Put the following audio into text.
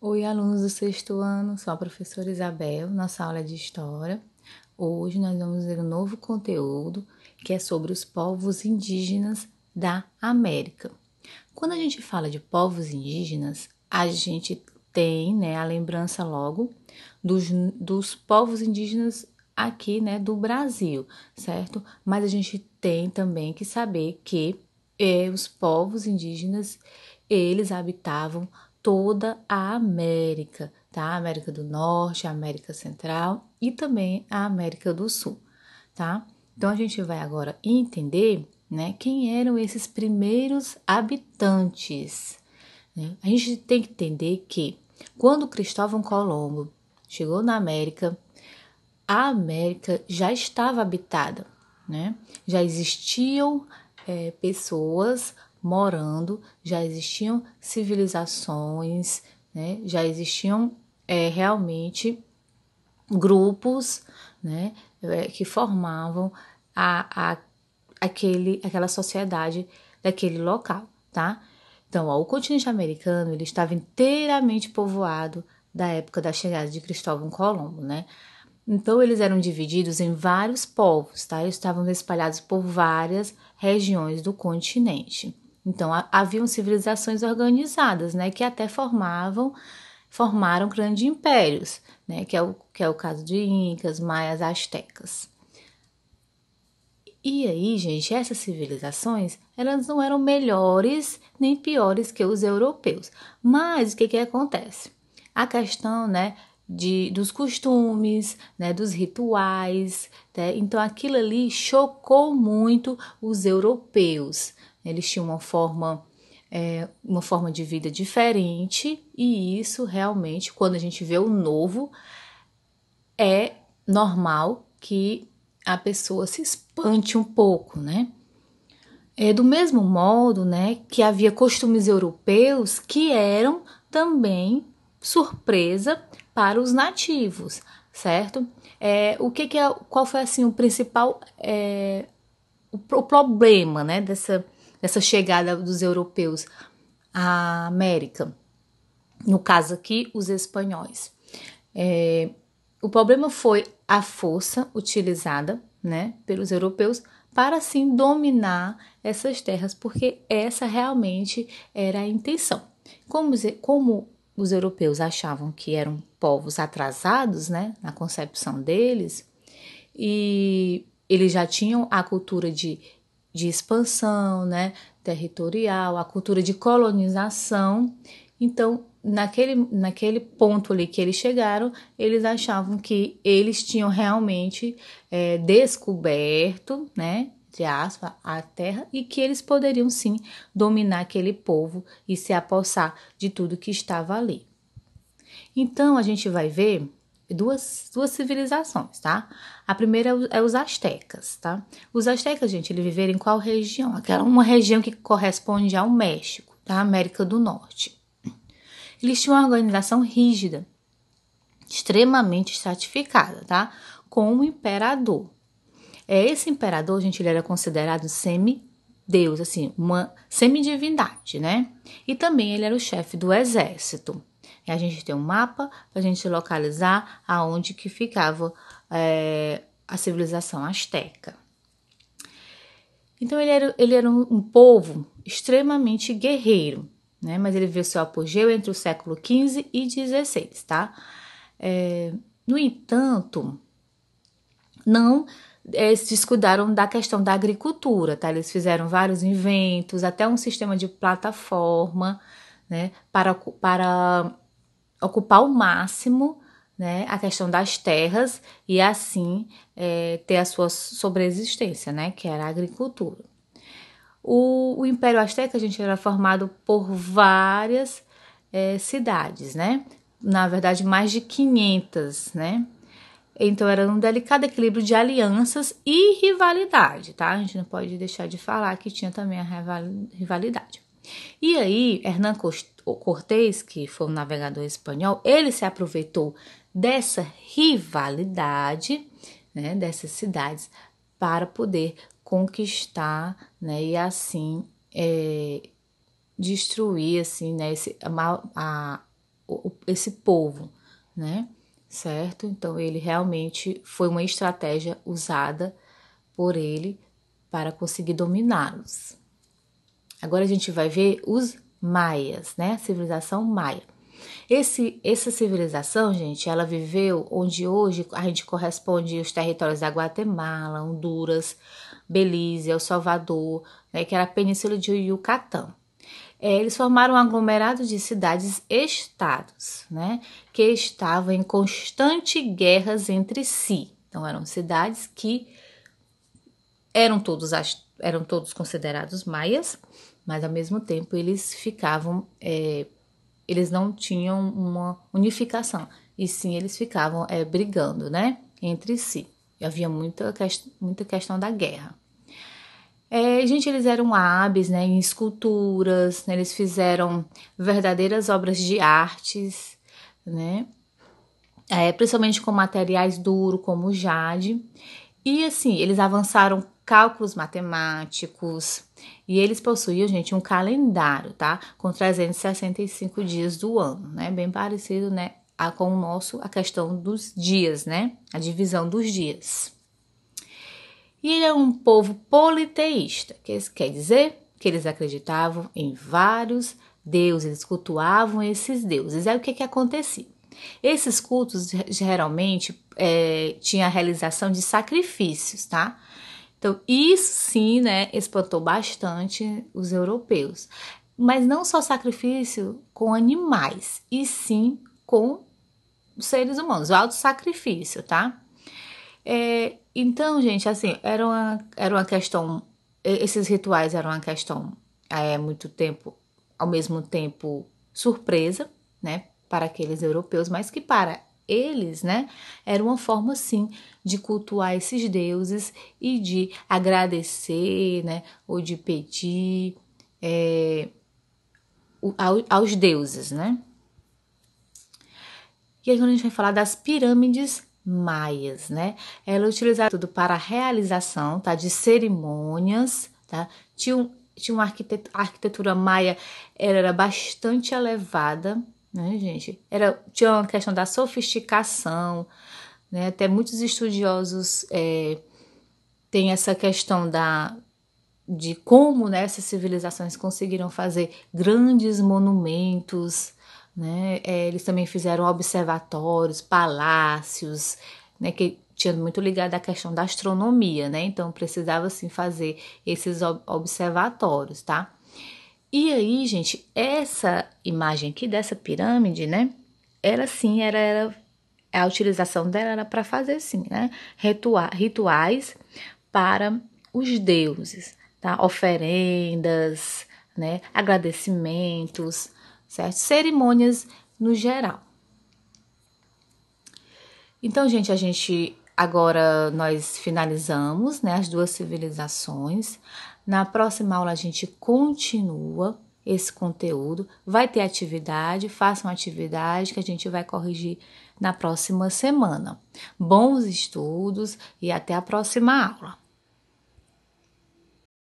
Oi, alunos do sexto ano, sou a professora Isabel, nossa aula é de História. Hoje nós vamos ver um novo conteúdo que é sobre os povos indígenas da América. Quando a gente fala de povos indígenas, a gente tem a lembrança logo dos povos indígenas aqui do Brasil, certo? Mas a gente tem também que saber que os povos indígenas, eles habitavam toda a América, tá? A América do Norte, a América Central e também a América do Sul, tá? Então a gente vai agora entender, quem eram esses primeiros habitantes, né? A gente tem que entender que quando Cristóvão Colombo chegou na América, a América já estava habitada, né? Já existiam pessoas morando, já existiam civilizações, né? Já existiam realmente grupos, né? Que formavam aquela sociedade daquele local, tá? Então, o continente americano ele estava inteiramente povoado da época da chegada de Cristóvão Colombo, né? Então, eles eram divididos em vários povos, tá? Eles estavam espalhados por várias regiões do continente. Então, haviam civilizações organizadas, né? Que até formaram grandes impérios, né? Que é o caso de Incas, Maias, Astecas. E aí, gente, essas civilizações, elas não eram melhores nem piores que os europeus. Mas o que acontece? A questão, dos costumes, dos rituais, né? Então aquilo ali chocou muito os europeus. Eles tinham uma forma de vida diferente e isso realmente, quando a gente vê o novo, é normal que a pessoa se espante um pouco, né? Do mesmo modo, que havia costumes europeus que eram também surpresa para os nativos, certo? Qual foi assim o principal o problema, dessa chegada dos europeus à América? No caso aqui, os espanhóis. O problema foi a força utilizada, pelos europeus para assim dominar essas terras, porque essa realmente era a intenção. Como os europeus achavam que eram povos atrasados, na concepção deles, e eles já tinham a cultura de expansão, territorial, a cultura de colonização. Então, naquele ponto ali que eles chegaram, eles achavam que eles tinham realmente descoberto, entre aspas, a terra e que eles poderiam sim dominar aquele povo e se apossar de tudo que estava ali. Então, a gente vai ver duas civilizações, tá? A primeira é os astecas, tá? Os astecas, gente, eles viveram em qual região? Uma região que corresponde ao México, tá? América do Norte. Eles tinham uma organização rígida, extremamente estratificada, tá? Com um imperador. Esse imperador, gente, ele era considerado semideus, assim, uma semidivindade, né? E também ele era o chefe do exército. E a gente tem um mapa para a gente localizar aonde que ficava a civilização asteca. Então ele era um povo extremamente guerreiro, mas ele viu seu apogeu entre o século XV e XVI, tá? No entanto, não se descuidaram da questão da agricultura, tá? Eles fizeram vários inventos, até um sistema de plataforma, para ocupar ao máximo, a questão das terras e assim ter a sua sobreexistência, que era a agricultura. O Império Azteca, a gente, era formado por várias cidades, Na verdade, mais de 500, Então, era um delicado equilíbrio de alianças e rivalidade, tá? A gente não pode deixar de falar que tinha também a rivalidade. E aí, Hernán Cortés, que foi um navegador espanhol, ele se aproveitou dessa rivalidade, dessas cidades, para poder conquistar, e assim destruir assim, esse povo, né? Certo? Então, ele realmente foi uma estratégia usada por ele para conseguir dominá-los. Agora a gente vai ver os maias, né? A civilização maia. Essa civilização, gente, ela viveu onde hoje a gente corresponde os territórios da Guatemala, Honduras, Belize, El Salvador, né, que era a Península de Yucatán. Eles formaram um aglomerado de cidades-estados, né, que estavam em constante guerras entre si. Então, eram cidades que eram todos considerados maias, mas ao mesmo tempo eles ficavam, eles não tinham uma unificação, e sim eles ficavam brigando, né, entre si. E havia muita questão da guerra. Gente, eles eram hábeis, né, em esculturas, né, eles fizeram verdadeiras obras de artes, né, principalmente com materiais duros, como o jade. E assim, eles avançaram cálculos matemáticos e eles possuíam, gente, um calendário, tá? Com 365 dias do ano, né? Bem parecido, né, com o nosso, a questão dos dias, né? A divisão dos dias. E ele é um povo politeísta, que quer dizer que eles acreditavam em vários deuses, eles cultuavam esses deuses. Aí o que acontecia? Esses cultos geralmente tinha a realização de sacrifícios, tá? Então, isso sim, né, espantou bastante os europeus. Mas não só sacrifício com animais, e sim com os seres humanos, o auto-sacrifício, tá? Então, gente, assim, era uma questão, esses rituais eram uma questão muito tempo, ao mesmo tempo, surpresa, né, para aqueles europeus, mas que para eles, né, era uma forma, sim, de cultuar esses deuses e de agradecer, né, ou de pedir aos deuses, né. E aí, quando a gente vai falar das pirâmides maias, né? Ela utilizava tudo para a realização, tá? De cerimônias, tá? Tinha uma arquitetura maia, ela era bastante elevada, né, gente? Tinha uma questão da sofisticação, né? Até muitos estudiosos têm essa questão de como, né, essas civilizações conseguiram fazer grandes monumentos, né? Eles também fizeram observatórios, palácios, né, que tinha muito ligado à questão da astronomia, né? Então precisava assim fazer esses observatórios, tá? E aí, gente, essa imagem aqui dessa pirâmide, né? Ela sim era a utilização dela era para fazer sim, né? Rituais para os deuses, tá? Oferendas, né? Agradecimentos, certo? Cerimônias no geral. Então, gente, agora nós finalizamos, né, as duas civilizações. Na próxima aula a gente continua esse conteúdo. Vai ter atividade, façam atividade que a gente vai corrigir na próxima semana. Bons estudos e até a próxima aula.